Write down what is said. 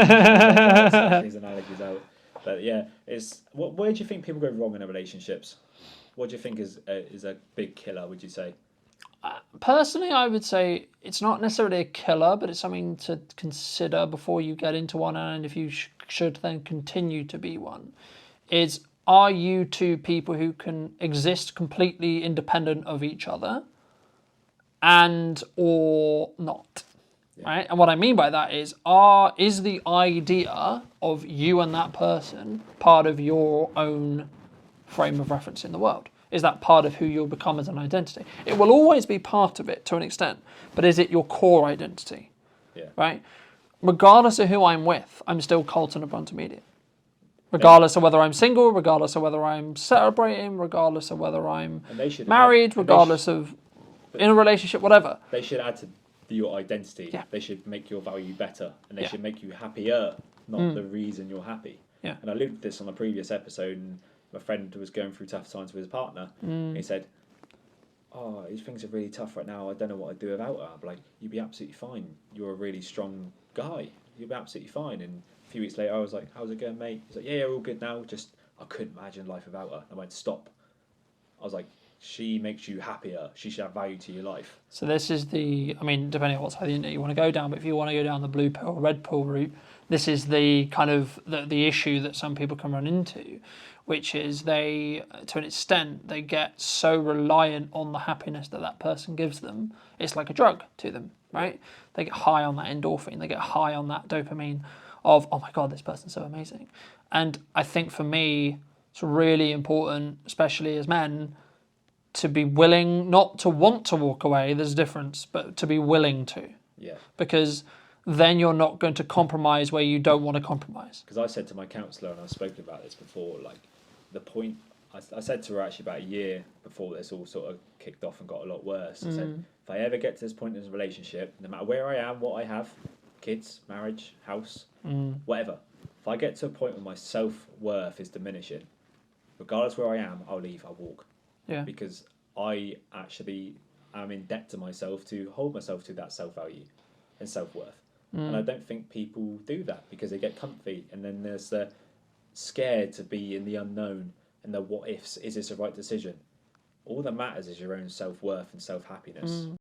Smash these analogies out. But yeah, it's where do you think people go wrong in their relationships? What do you think is a big killer? Would you say? Personally, I would say it's not necessarily a killer, but it's something to consider before you get into one, and if you should then continue to be one. Is are you two people who can exist completely independent of each other, and or not? Yeah. Right, and what I mean by that is the idea of you and that person part of your own frame of reference in the world? Is that part of who you'll become as an identity? It will always be part of it to an extent, but is it your core identity? Yeah. Right? Regardless of who I'm with, I'm still Colton of Brunton Media. Regardless of whether I'm single, regardless of whether I'm celebrating, regardless of whether I'm married, regardless of in a relationship, whatever. They should add to your identity. Yeah. They should make your value better, and they Yeah. should make you happier, not the reason you're happy. Yeah. And I alluded to this on a previous episode, and my friend was going through tough times with his partner. He said, "Oh, things are really tough right now. I don't know what I'd do without her." I'm like, "You'd be absolutely fine. You're a really strong guy. You'd be absolutely fine." And a few weeks later, I was like, "How's it going, mate?" He's like, "Yeah, all good now. Just I couldn't imagine life without her." I went, "Stop." I was like, "She makes you happier. She should have value to your life." So this is depending on what side you want to go down, but if you want to go down the blue pill or red pill route, this is the kind of the issue that some people can run into, which is they, to an extent, they get so reliant on the happiness that that person gives them. It's like a drug to them, right? They get high on that endorphin, they get high on that dopamine of, oh my God, this person's so amazing. And I think for me, it's really important, especially as men, to be willing, not to want to walk away, there's a difference, but to be willing to. Yeah. Because then you're not going to compromise where you don't want to compromise. Because I said to my counsellor, and I've spoken about this before, like the point, I said to her actually about a year before this all sort of kicked off and got a lot worse. I said, if I ever get to this point in a relationship, no matter where I am, what I have, kids, marriage, house, whatever, if I get to a point where my self-worth is diminishing, regardless where I am, I'll leave, I'll walk. Yeah. Because I actually am in debt to myself to hold myself to that self-value and self-worth. And I don't think people do that because they get comfy, and then there's the scared to be in the unknown and the what ifs. Is this the right decision? All that matters is your own self-worth and self-happiness.